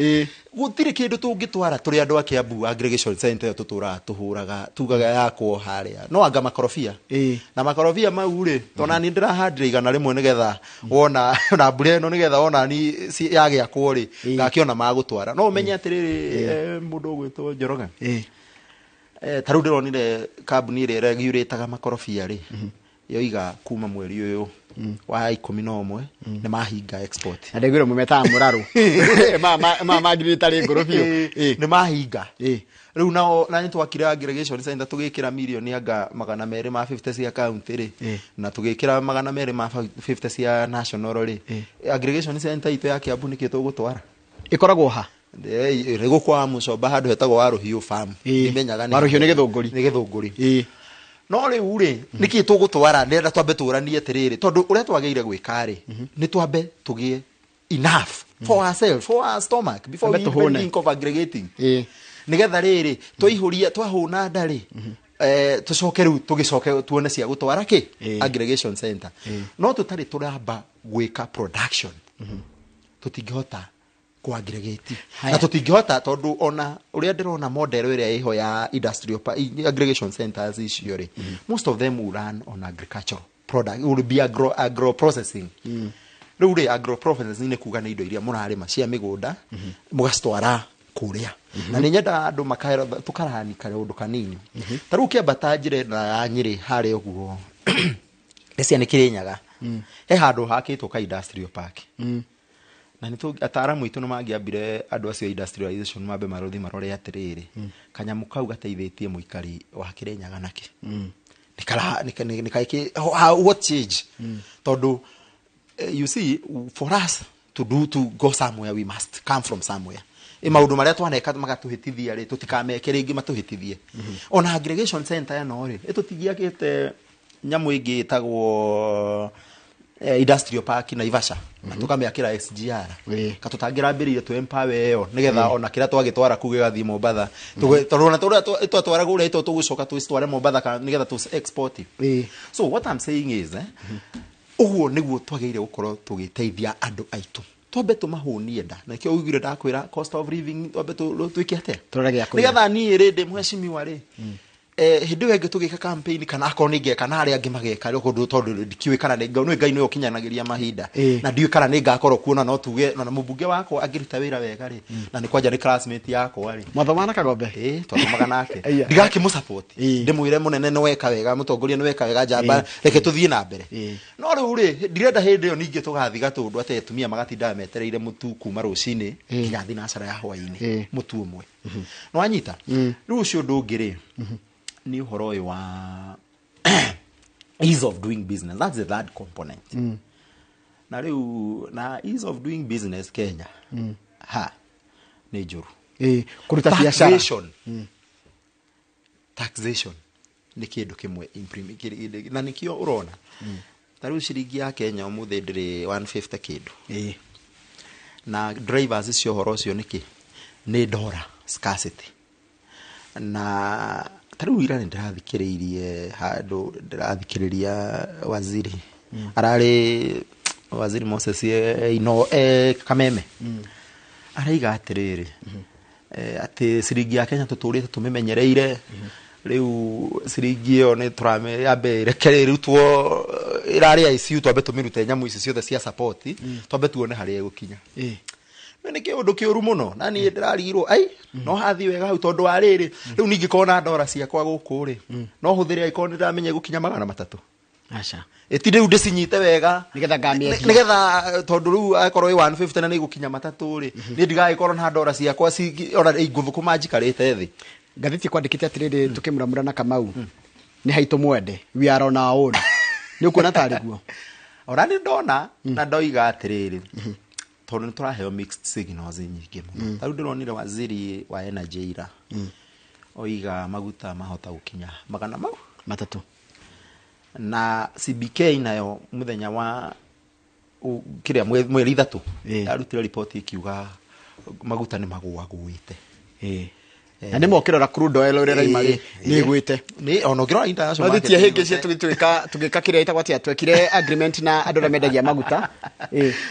gũtirĩ kĩndũ tũngĩtwara tũrĩ andũ a Kiambu aggregation center tũtũraga tũhũraga tugaga yakwo harĩa no anga makorobia na makorobia mau rĩ tona ni ndĩrahandire igana rĩmwe nĩgetha wona na mbura ĩno nĩgetha wona ni yagĩakwo rĩ ngakĩona magũtwara no ũmenye atĩrĩrĩ mũndũ ũgwĩtwo Njoroge tarĩu ndĩronire kambuni ĩrĩa ĩregurĩtaga makorobia rĩ yoiga kuma mweri ũyũ wa 11 nĩ mahinga export na ndegwĩre mũmetaga mũrarũ magiri tarĩ ngoro biũ nĩ mahinga rĩu nao na nĩtwakire aggregation center tũgĩkĩra milioni anga 250 cia county rĩ na tũgĩkĩra 250 cia national rĩ aggregation center itũ ya Kiambu nĩkĩ tũgũtwara ikoragwo ha rĩgũkwa Mũcomba handũ hetagwo Waruhiũ farm imenyaga nĩ Waruhiũ nĩ Gĩthũngũri no rĩu rĩ nĩkĩ tũgũtwara ndĩrenda twambe tũranie atĩrĩrĩ tondũ ũrĩa twagĩrĩire gwĩka rĩ nĩ twambe tũgĩe enough for ourselves for our stomach before we even think of aggregating nĩgetha rĩrĩ twaihũria twahũna ndarĩ tũcoke rĩu tũgĩcoke tuone cia gũtwara kĩ aggregation center no tũtarĩ tũramba gwĩka production tũtingĩhota kwa aggregate na tũtingĩhota tondũ ona ũrĩa ndĩrona model ĩrĩa ĩho ya industrial aggregation centers icio rĩ most of them will run on agricultural product will be agro processing rĩu rĩ agro processing nĩ kuga nĩ indo iria mũrarĩma cia mĩgũnda mũgacitwara kũrĩa na nĩ nyenda andũ makaera tũkaranika ũndũ kanini tarĩu kĩambata njĩra na ya Nyĩrĩ harĩa ũguo ĩcia nĩ Kĩrĩnyaga he handũ hakĩtwo ka industrial park na nĩ ataramu itũ nĩmangĩambire andũ acio industrialization mambe marothi marore atĩrĩrĩ kanyamũ kau gateithĩtie mũikari wa Kĩrĩnyaga naki what change tondũ you see for us to go somewhere we must come from somewhere maũndũ marĩa twaneka magatũhĩtithia rĩ tũtikameke rĩngĩ matũhĩtithie ona aggregation center ĩno rĩ ĩtũtigiakĩte nyamũ ĩngĩ ĩtagwo industrial park Naivasha na tukamĩakĩra SGR katũtangĩrambĩrĩire tu empower ĩyo nĩgetha ona kĩrĩa twagĩtwara kuge gathii Mombatha tondũ ona twatwara gũrĩa ito tũgũcoka twĩtware Mombatha nĩgetha tu export so what I'm saying is ũguo nĩguo twagĩrĩire gũkorwo tũgĩteithia andũ aitũ twambe tũmahũnie nda na kĩo ũgire ndakwĩra cost of living twambe twĩke atĩa nĩgetha niĩ rĩ ndĩ mheshimiwa rĩ hĩndĩ ĩyo ĩngĩ tũgĩka campaign kana akorwo nĩ ngeka na arĩa angĩ mageka tondũ ndikiũĩ kana nĩ Ngai nĩwe ũkinyanagĩria mahinda na ndiũĩ kana nĩ ngakorwo kuona no tuge na mũmbunge wakwa angĩruta wĩra wega rĩ na nĩ kwanja nĩ classmate yakwa rĩ Mathomana Kagombe twathoma nake ndigakĩmũsupport ndĩmwĩre mũnene nĩ weka wega mũtongoria nĩ weka wega njamba reke tũthiĩ na mbere no rĩu rĩ ndirenda hĩndĩ ĩyo ningĩ tũgathi gatũndũ atĩ atumia magatinda metereire mũtu kuma rũcinĩ nginya thinacara ya hwaĩ-inĩ mũtu ũmwe no anyita rĩu ũcio ũndũ ũngĩ rĩ ni uhoro ũyũ wa ease of doing business that's the third component na rĩu na ease of doing business Kenya nĩ njũru kũruta biacara taxation nĩ kĩndũ kĩmwe na nĩkĩo ũrona ta rĩu ciringi ya Kenya ũmũthĩ ndĩrĩ 150 kĩndũ na drivers icio ũhoro ũcio nĩkĩ nĩ dollar scarcity na tarĩu ira nĩ ndĩrathikĩrĩirie handũ ndĩrathikĩrĩria waziri ararĩ waziri Moses Kameme araiga atĩrĩrĩ atĩ ciringi ya Kenya tũtũrĩte tũmĩmenyereire rĩu ciringi ĩyo nĩ tũrambe reke rĩrutwo ĩrarĩ ICU twambe tũmĩrute nyamũ ici ciothe cia support twambe tuone harĩa gũkinya nĩ kĩũndũ kĩũru mũno na niĩ ndĩrarigirwo no hathi wega hau tondũ wa rĩrĩ rĩu ningĩ kona ndora ciakwa gũkũ rĩ no hũthĩre ĩkorwo nĩ ndamenya gũkinya 300 aca ĩti rĩu ndĩcinyite wega nĩgetha ngamĩendia nĩgetha tondũ rĩu akorwo ĩ 150 na nĩ gũkinya 3 rĩ niĩ ndigagĩkorwo na ndora ciakwa ona ngũthũkũma njikarĩte thĩ ngathĩti kwandĩkĩte atĩrĩrĩ tũkĩmuramura na Kamau nĩ haitũ mwende we are on our own nĩ ũkuona tarĩ guo ona nĩ ndona na ndoiga atĩrĩrĩ tondũ nĩ tũraheo mixed signals nyingĩ mũno tarĩu ndĩronire waziri wa energy ira oiga maguta mahota gukinya magana mau matatu na CBK nayo muthenya wa kiria mweri 3 arutire report ikiuga maguta ni magwagwite na nä mokärora crude oil å rä raimari nä ä gwä te ona å kä rora international market hä ngä cie tå gä ka kä rä a itagwo atä twekire agreement na andå arä a mendagia maguta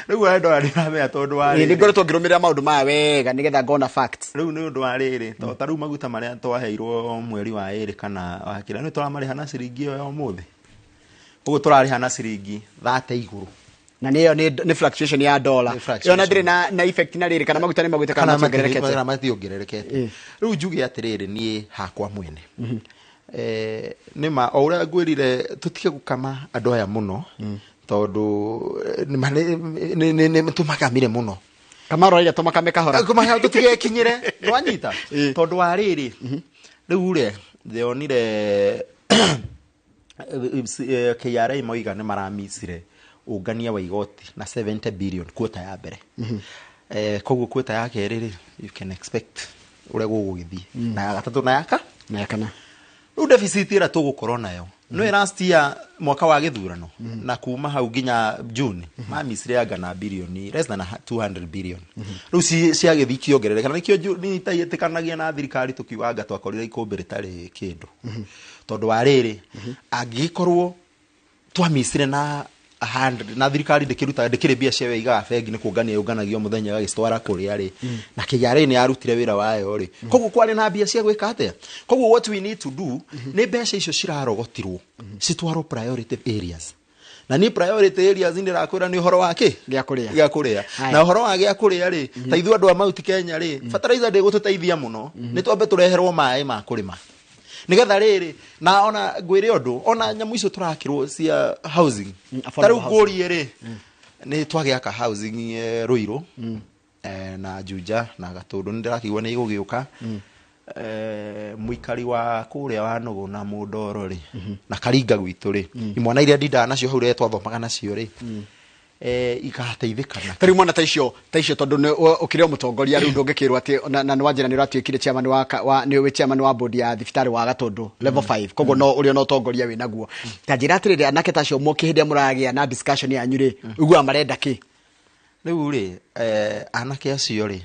rä u andå arä ramea tondå wa nä ngoretwo ngä rå mä rä ra maå ndå maya wega nä getha ngona facts rä u nä å ndå wa rä rä ta rä u maguta marä a twaheirwo mweri wa ä rä kana wakä ra nä tå ramarä ha na ciringi ä yo må thä å guo tå rarä ha na ciringi 30 igå rå na niyo ni fluctuation ya dollar yona ndire na effect na riri kana maguta ni magwite kana mationgererekete riu njuge atiriri ni hakwa mwene nima o uria ngwirire tutige gukama andu aya muno tondu ni tumakamire muno kamaro ira tumakame kahora kumaha tutige kinyire nwanyita tondu wa riri riu re thionire KRA moiga ni maramisire ungania wa igoti na 70 billion quota ya mbere koguo quota ya keriri you can expect ure gugugithi na ya gatatu na ya kana ru deficit ira tugukorwo nayo no last year mwaka wa githurano na kuma hau nginya June mamisire anga na billion less than 200 billion ru cia githi kiongerere kana nikio ni tayetekanagia na thirikari tukiwanga twakorire ikumbire tari kindu tondu wa riri angikorwo twamisire na 100 na thirikari ndikire bia cia weiga bengi ni kuongania yunganagio muthenya gagistwara kuria ri na KRA ni yarutire wira wayo ri koguo kwari na bia cia gwika atia koguo what we need to do ni mbeca icio cirarogotirwo citwaro priority areas na ni priority areas ndira kwira ni uhoro wake gya kuria na uhoro wa gya kuria ri ta ithu andu a Mount Kenya ri fertilizer ndi gututeithia muno ni twambe tureherwo mai ma kurima nigetha riri na ona ngwire undu ona nyamu icio turakirwo cia housing taru ngori ri ni twagiaka housing Ruiru na Juja na Gatundu ndirakigwa ni igugiuka muikari wa kuria wa Nugu na Mundoro ri na Karinga gwitu ri imwana iria ndinda nacio hau re twathomaga nacio ri ikateithikana tari mwana ta icio tondu ukire mutongoria riu ndungikirwa ati na nwanjira ni ratuikire chairman wa ni we chairman wa board ya thibitari wa Gatundu level 5 koguo no uri no tongoria we naguo ta njira atirire anake tacio moki hinde muragia na discussion ya nyuri igua marenda ki riu ri anake acio ri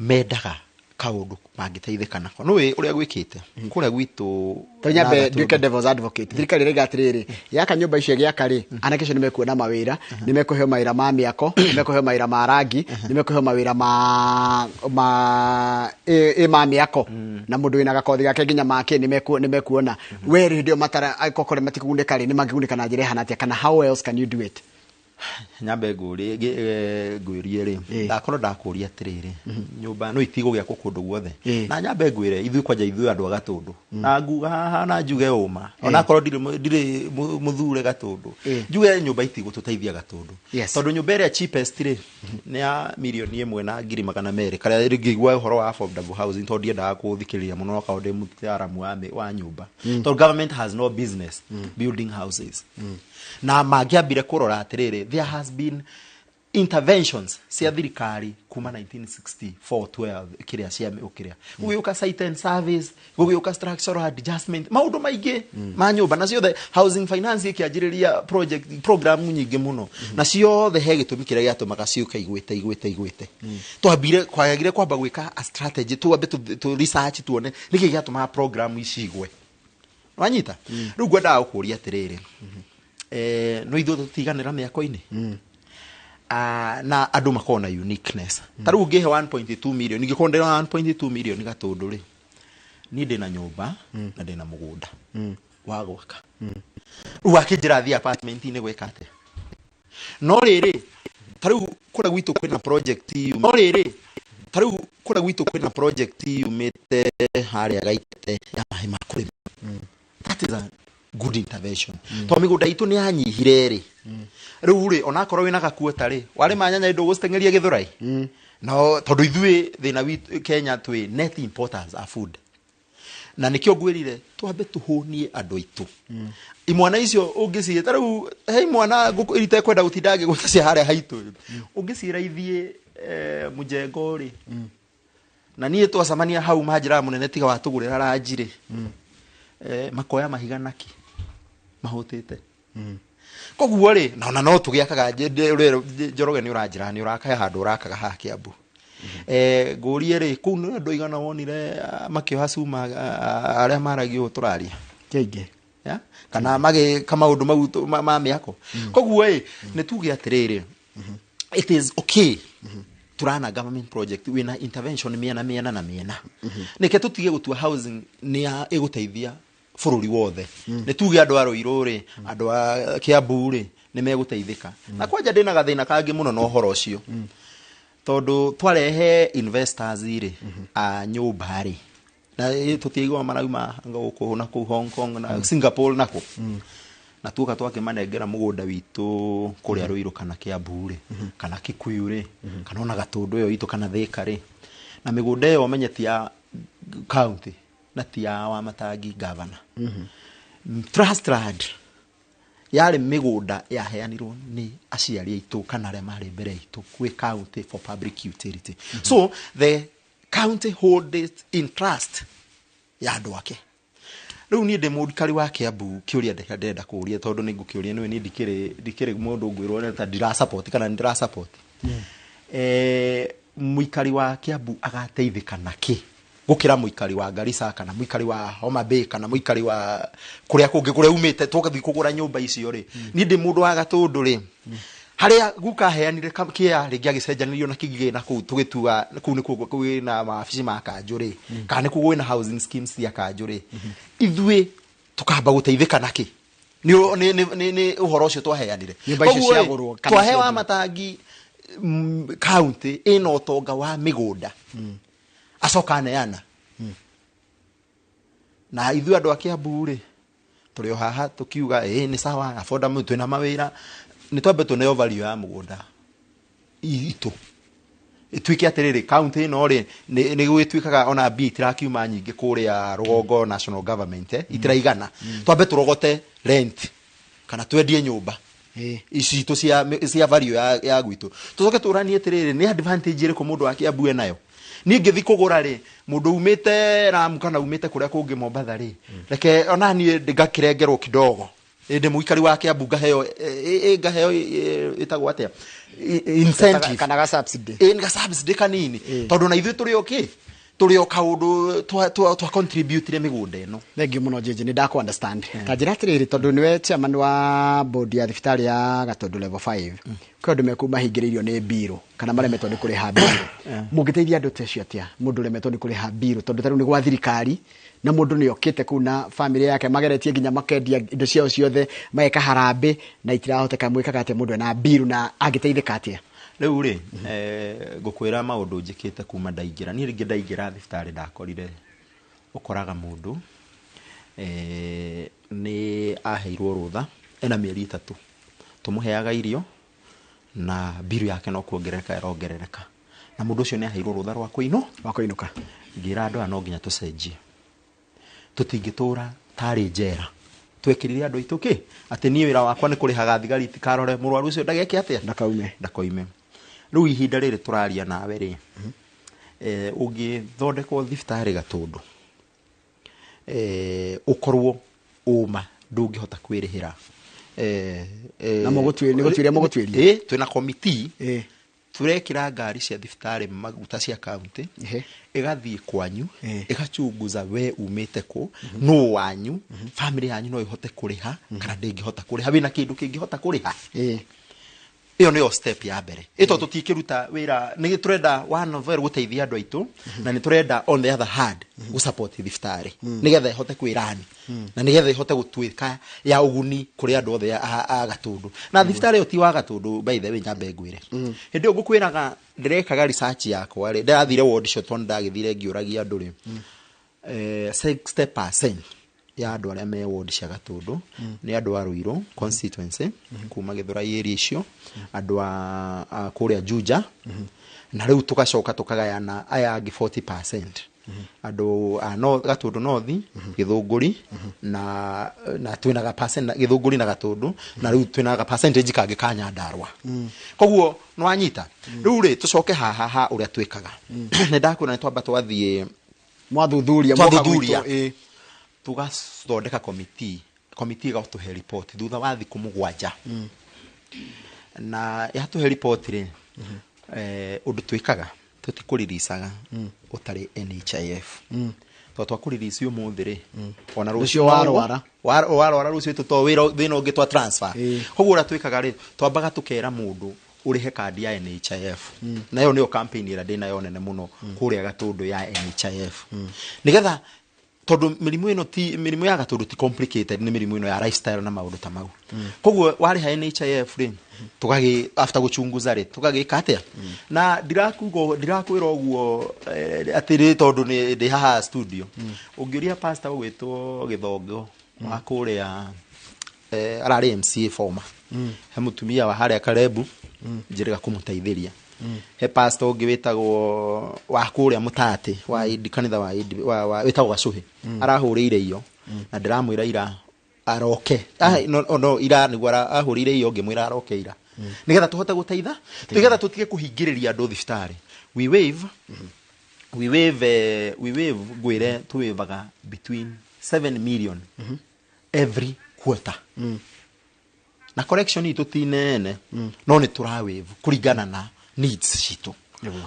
mendaga kaundu mangiteithikana no we uria gwikite kuria gwitu tonyambe duke devil's advocate thirikari rega atiriri yaka nyumba icio giaka ri anake cio nimekuona mawira nimekuheo mawira ma miako nimekuheo mawira ma rangi nimekuheo mawira ma miako na mundu ina gakothi gake nginya make nimekuona we ndio matara kokore matikugundika ri nimagundika na njira hana atia kana how else can you do it nyambe ngwirie ri ndakorwo ndakuria atiriri nyumba no itigo gya kukundu guothe na nyambe ngwire ithu kwanja ithu andu a Gatundu na nguga haha na njuge uma ona korwo ndire muthure Gatundu njuge nyumba itigo tuteithia Gatundu tondu nyumba ĩrĩa cheapest ri ni ya milioni 1 na ngiri 200 kare ngigwa uhoro wa affordable housing tondu ndiendaga kuthikiriria muno no kaunde mutaramu wa nyumba tondu government has no business building houses na magiambire kurora atiriri there has been interventions cia thirikari kuma 1964 12 kiria cia ukiria gugiuka site and service gugiuka structural adjustment maundu maingi ma nyumba na ciothe housing finance ikianjiriria program nyingi muno na ciothe he gitumi kiria giatumaga ciuka igwete twambire kwagire kwamba gwika a strategy tuambe tu research tuone niki giatuma program icigwe wanyita riu ngwenda gukuria atiriri no ithu tutiganira miako-ini na andu makona uniqueness taru ngihe 1.2 million ngikondera 1.2 million Gatundu ri ni ndina nyumba na ndina mugunda wa gwaka riu akijira thi apartment ni gwekate no riri taru kura gwitu kwina project umite haria gaite ya mahima kurima that is a good intervention to migunda itu ni anyihire ri riu ri ona korwo wina gakuota ri wari manyanya indo gustengeria githurai no tondu ithui thina witu Kenya twi net importers of food na nikio ngwirire twambe tuhunie andu itu imwana icio ungiciye tariu hei mwana irite kwenda gutindage gutacia haria haitu ungicira ithie mujengo ri na niĩ twacamania hau manjĩra mũnene tiga watũgũrĩra ranjirĩ makoya mahiga naki mahũtĩte koguo rĩ na no tũgĩakaga Njoroge nĩ ũranjĩra nĩ ũrakahe handũ ũrakaga haha Kiambu ngũrie rĩ kũu nĩ andũ igana wonire makĩoha cuma arĩa maragio tũraria kĩingĩ kana magĩka maũndũ mau ma mĩako koguo nĩ tuge atĩrĩrĩ it is okay turana government project wina intervention mĩena na mĩena nĩke tũtige gũtua housing nĩ ĩgũteithia bũrũri wothe nĩ tuge andũ a Rũirũ rĩ andũ a Kiambu rĩ nĩ megũteithĩka na kwanja ndĩna gathĩna kangĩ mũno na ũhoro ũcio tondũ twarehe investors rĩ a nyũmba rĩ na tũtiaigua marauma gũkũ na kũu Hong Kong na Singapore nako na tuoka twakimanengera mũgũnda witũ kũrĩa Rũirũ kana Kiambu rĩ kana Kikuyu rĩ kana ona Gatũndũ ĩyo itũ kana Thika rĩ na mĩgũnda ĩyo menyeti ya county na ti ya Wamatangi governor trust land yari mĩgũnda yaheanirwo nĩ aciari aitũ kana arĩa marĩ mbere aitũ kwĩ county for public utility so the county hold it in trust ya andũ ake rĩu niĩ ndĩ mũikari wa Kiambu kĩũria ndĩrenda kũũria tondũ nĩ ngũkĩũria nĩ ndikĩrĩ mũndũ ngwĩrwo ta ndira support kana ndira support mũikari wa Kiambu agateithĩka nakĩ gũkĩra mũikari wa Garissa kana mũikari wa Homa Bay kana mũikari wa kũrĩa kũngĩ kũrĩa umĩte tũgathiĩ kũgũra nyũmba icio rĩ niĩ ndĩ mũndũ wa Gatũndũ rĩ harĩa gukaheanire kĩa rĩngĩ agĩcenjanĩrio na kĩgĩ na kũu tũgĩtua kũu nĩ kũu na mabici ma Kanjũ rĩ kana nĩ kũu na housing schemes cia Kanjũ rĩ ithuĩ tukamba gũteithĩka nakĩ nĩ ũhoro ũcio twaheanire koguo twahe Wamatangi county ĩna ũtonga wa mĩgũnda acoka neana na ithuĩ andũ a Kiambu rĩ tũrĩ o haha tũkiuga nĩ sawa afonda mũtwe na mawĩra nĩ twambe tũneo value ya mũgũnda itũ ituĩke atĩrĩrĩ county ĩno rĩ nĩ gwĩtuĩkaga ona mbia itirakiuma nyingĩ kũrĩa rũgongo national government itiraigana twambe tũrogote rent kana twendie nyũmba ici itũ cia value ya gwitũ tũcoke tũranie atĩrĩrĩ nĩ advantage ĩrĩkũ mũndũ wa Kiambu enayo niĩ ngĩthi kũgũra rĩ mũndũ umĩte Ramu kana umĩte kũrĩa kũngĩ Mombatha rĩ reke ona niĩ ngakĩrengerwo kidogo ndĩ mũikari wa Kiambu ngaheo ĩtagwo atĩa incentive kana ga subsidy ga subsidy kanini tondũ na ithuĩ tũrĩ o kaũndũ twa contribute re mĩgũnda ĩno thengiũ mũno Jeje nĩ ndaku understand ta njĩra atĩrĩrĩ tondũ nĩwe chairman wa board ya thibitarĩ ya Gatũndũ level 5 kwa andũ mekuma hingĩrĩirio nĩ mbirũ kana maremetwo nĩ kũrĩha mbirũ mũngĩteithia andũ tecio atĩa mũndũ remetwo nĩ kũrĩha mbirũ tondũ tarĩu nĩ gwa thirikari na mũndũ nĩ okĩte kũu na family yake mageretie nginya makendia indo ciao ciothe mageka harambĩ na itirahoteka mwĩkaga atĩa mũndũ ena mbirũ na angĩteithĩka atĩa rĩu rĩ ngũkwĩra maũndũ njĩkĩte kuma ndaingĩra niĩ rĩngĩ ndaingĩra thibitarĩ ndakorire ũkoraga mũndũ nĩ aheirwo rũtha ena mĩeri 3 tũmũheaga irio na mbirũ yake no kuongerereka ĩrongerereka na mũndũ ũcio nĩ aheirwo rũtha rwa kũinũka ngĩra andũ no nginya tũcenjie tũtingĩtũra tarĩ njera twekĩrire andũ aitũ kĩ atĩ niĩ wĩra wakwa nĩ kũrĩhaga thigari tikarore mũrwaru ũcio ndageke atĩa ndakoime rĩu ihinda rĩrĩ tũraria nawe rĩ ũngĩthondekwo thibitarĩ Gatũndũ ũkorwo ũma ndũngĩhota kwĩrĩhĩra na mũgũtuĩria twĩna committee turekĩra ngari cia thibitarĩ maguta cia county igathiĩ kwanyu igachunguza we umĩte kũ no wanyu family yanyu no ihote kũrĩha kana ndĩngĩhota kũrĩha wĩna kĩndũ kĩngĩhota kũrĩha iyo nĩyo step ya mbere ĩto tũtikĩruta wĩra nĩ tũrenda one of gũteithia andũ aitũ na nĩ tũrenda on the other hand gusupport thibitarĩ nĩgetha ihote kwĩrani na nĩgetha ihote gũtuĩka ya ũguni kũrĩ andũ othe a Gatũndũ na thibitarĩ ĩyo ti wa Gatũndũ by the way nyambe ngwĩre hĩndĩ ĩyo ngũkwĩraga ndĩrekaga research yakwa rĩ ndathire ward shot ndagĩthire ngĩũragia andũ rĩ 60% ya andũ arĩa me ward cia Gatũndũ nĩ andũ a Rũirũ constituency kuma Gĩthũrai area icio andũ a kũrĩa Juja na rĩu tũgacoka tũkagayana aya angĩ 40% andu no Gatundu North Githunguri na twina ga percent Githunguri na Gatundu na riu twina ga percentage kangi ka Nyandarua koguo no anyita riu ri tucoke haha uria twikaga ne ndakwira ni twamba twathie mwathuthuria tugathondeka committee ga tuhe report thutha wa thiku 7 na ya tuhe report ri undu twikaga tutikuriricaga utari NHIF to twakuririci umuthi ri ona rucio warwara rucio to wira thina ungi twa transfer koguo ura twikaga ri twambaga tukera mundu urihe kandi ya NHIF nayo niyo campaign ira ndina yo nene muno kuria Gatundu ya NHIF nigetha tondu mirimu ino ti mirimu ya Gatundu ti complicated ni mirimu ino ya lifestyle na maundu ta mau koguo wari ha NHIF ri tugagi after guchunguza ri tugagika atia na ndirakwira oguo atiri tondu ni ndi haha studio ungiuria pastor gwitwo Githongo akuria arari MCA former he mutumia wa haria Karebu njiriga kumutaithiria he pastor ungi witagwo wa kuria Mutate wa kanitha wa witagwo Gacuhi arahurire iyo na ndiramwira ira aroke no ira niguo ahurire iyo ngimwira aroke ira nigetha tuhote guteitha nigetha tutige kuhingiriria andu thibitari we wave gwire tuwevaga between 7 million every quarter na correction itu tinene no ni turawave kuringana na needs citu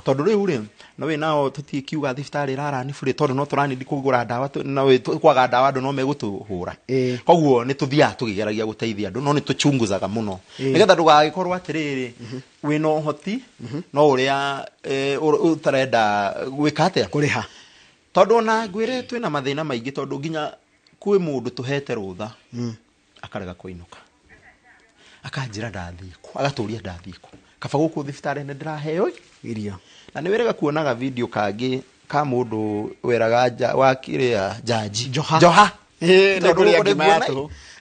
tondu riu ri no we nao tutikiuga thibitari rara ni bure tondu no turani ndikugura ndawa na we kwaga ndawa andu no megutuhura koguo ni tuthia tugigeragia guteithia andu no ni tuchunguzaga muno nigetha ndugagikorwo atiriri we no hoti no uria utarenda gwika atia kuriha tondu na ngwire twina mathina maingi tondu nginya kwi mundu tuhete rutha akarega kuinuka akanjira ndathiko agaturia ndathiko kaba guku thibitari ne ndiraheo irio na niwerega kuonaga video kangi ka mundu weraga wakiria jaji Joha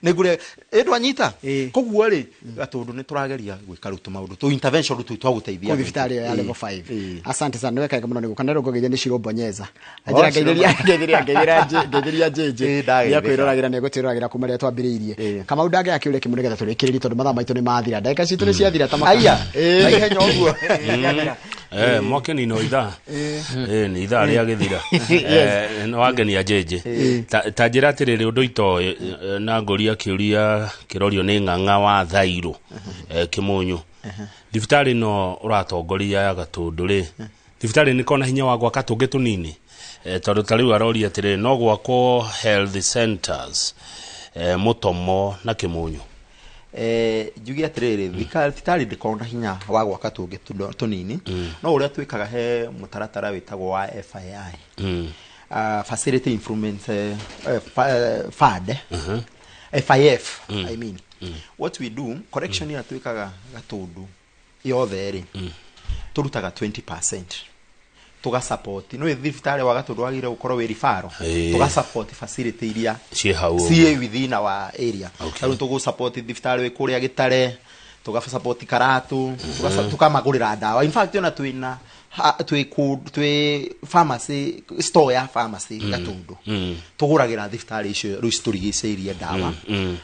niguria edwanyita koguo ri Gatundu ni turageria gwika rutu maundu tu intervention rutu twaguteithia thibitari ya level 5 asante sana niwe kaga muno nigukanera ngogeje ni Shirobonyeza ajira ngeiria jeje ya kwirораgira ne gutirораgira kumaria twambiriirie kama udage akiure kimuregetha turikiriri tondu mathaa maitu ni mathira ndaka citu ni ciathira tamaka naihenya uguo mwakeni no itha ni itha ria githira no wangenia jeje ta njira atiriri undu ito na ngoria kiuria kirorio ni ng'ang'a wa Thairu Kimunyu thibitari no uratongoria ya Gatundu ri thibitari ni kona hinya wa gwaka tungi tunini tondu tariu aroria atiri no gwako health centers Mutomo na Kimunyu jugi atiriri thibitari ndikona hinya wa gwaka tungi tunini no uria twikaga he mutaratara witagwo wa FII facility improvement fund FIF I mean what we do correction ya twikaga Gatundu yothe ri turutaga 20% tuga support no thibitari wa Gatundu wagire gukorwo we rifaro tuga support facility iria sie within our area taru tugu support thibitari we kuria Gitare tuga support Karatu tuga magurira ndawa in fact ona twina twi pharmacy store ya pharmacy Gatundu tuguragira thibitari icio rusturigiceirie ndawa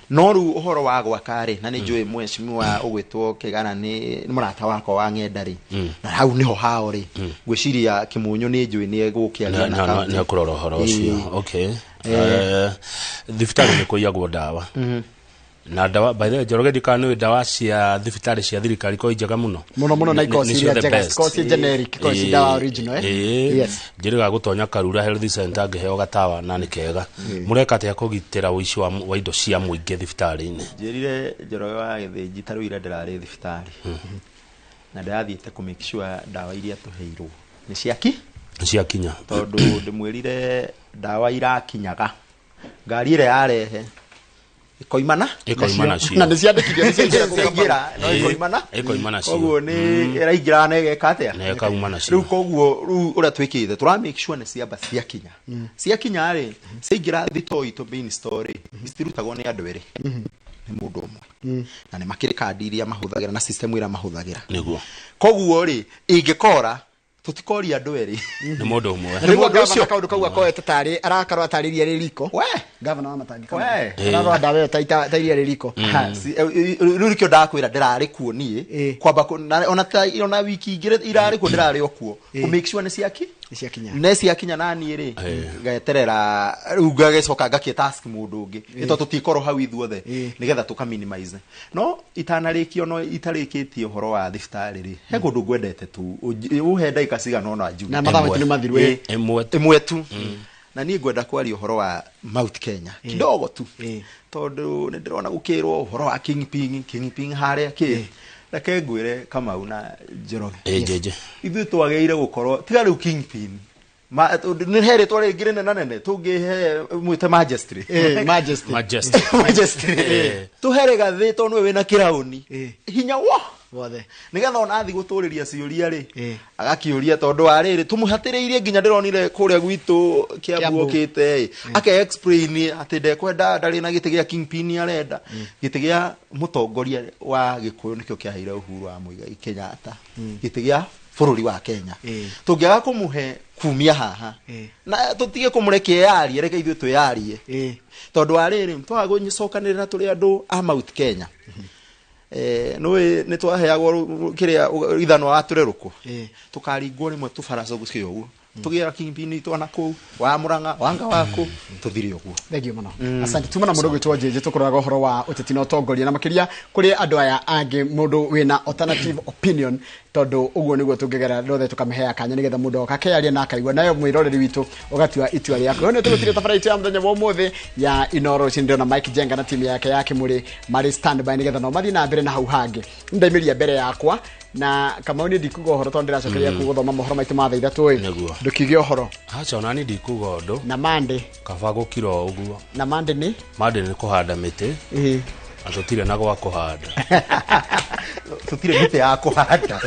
no ru uhoro wa gwakare na ni njui mweshimiwa ugwitwo Kigana ni murata wako wa Ng'endari na hau niho hao ri gwiciria Kimunyu ni njui ni gukiaria na kurora uhoro ucio okay thibitari ni kuiyagwo ndawa na dawa by the way Njoroge ndikanu dawa cia thibitari cia thirikari ko njega muno na ikosi generic ko dawa original yes njiriga gutonya Karura health center ngeheo gatawa na ni kega mureka atia kugitira uici wa indo cia muingi thibitari-ini njirire Njoroge wa Githĩnji taru ira ndirari thibitari na ndathiite ku make sure dawa iria tuheirwo ni ciakinya tondu ndimwirire dawa irakinyaga ngari ire yarehe ikoimana na niciandikithio niciagira no ikoimana cio koguo ni iraingira na igekatia na ikaumana cio riu koguo ura twikite tura make sure ni ciamba ciakinya ri ciingira thitoi to main story istirutagwo ni andu eri ni mundu umwe na ni makiri kandi iria mahuthagira na system ira mahuthagira niguo koguo ri ingikora tutikori andu eri nĩ mũndũ ũmwe Rĩu gavana kaundu kau akoete tari arakarwo atarĩria rĩriko we gavana wa Matangi we ararwa ndawe ta iria rĩriko rĩu rĩkĩo ndakwĩra ndĩrarĩ kuo niĩ kwamba ona wiki igĩrĩ irarĩ kuo ndĩrarĩ o kuo ku make sure nĩ ciakinya nani rĩ gaeterera rĩu ngagĩcoka ngakia task mũndũ ũngĩ nĩ tutikorwo hau ithuothe nĩgetha tũka minimize no itanarĩkio no itarĩkĩtie ũhoro wa thibitarĩ rĩ he kũndũ ngwendete tu uhe ndagĩka cigana ona njuge na mathaa maitũ nĩ mathiru ĩmwe tu na niĩ ngwenda kwaria ũhoro wa Mount Kenya kidogo tu tondũ nĩ ndĩrona gũkĩrwo ũhoro wa Kingping harĩa kĩ reke ngwĩre Kamau na Njoroge ithuĩ twagĩrĩire gũkorwo tiga rĩu Kingpin nĩ heretwo rĩngĩ nene tũngĩhe mwĩte majesty tũhere gathĩ tondũ nĩwe wĩna kĩraũni hinya wothe nĩgetha ona athi gũtũrĩria ciũria rĩ agakĩũria tondũ wa rĩrĩ tũmũhatĩrĩirie nginya ndĩronire kũrĩa gwitũ Kiambu okĩte ake explain atĩ ndekwenda ndarĩ na gĩtĩ gĩa Kingpin arenda gĩtĩ gĩa mũtongoria wa Gĩkũyũ nĩkĩo kĩaheire Uhuru wa Muigai Kenyatta gĩtĩ gĩa bũrũri wa Kenya tũngĩaga kũmũhe kumia haha na tũtige kũmũrekia yarie reke ithuĩ twĩyarie tondũ wa rĩrĩ twagũnyicokanĩrĩra tũrĩ andũ a Mount Kenya nĩ twaheagwo kĩrĩa ithano wa tũrerũkũ tũkaringwo rĩmwe tũbaraco gũcio ũguo tũgĩra Kingpin twana kũu wa Murang'a wanga wako tũthire ũguo thengio mũno asante tuma na mũndũ gwĩtwo Jeje tũkũroraga ũhoro wa ũteti na ũtongoria na makĩria kũrĩ andũ aya angĩ mũndũ wĩna alternative opinion tondũ ũguo nĩguo tũngĩgera rothe tũkamĩhea kanya nĩgetha mũndũ akakearia na akaigua nayo mwĩroreri witũ ũgatua itua rĩako nĩ tũgũtire tabarĩte ya mũthenya wa ũmũthĩ ya Inoro Cindro na Mike Jenga na timu yake ya Kĩmũrĩ marĩ standby nĩgetha no mathiĩ na mbere na hau hangĩ ndaimĩria mbere yakwa na Kamau nĩ ndikuga ũhoro tondũ ndĩracokeria gũthoma mohoro maitũ ma thaa ithatũ ndũkiuge ũhoro acha ona nĩ ndikuga ũndũ na Mande kaba gũkira ũguo na Mande nĩ kũhanda mĩtĩ na tũtirĩ na gwa kũhanda tũtirĩ mĩtĩ ya kũhanda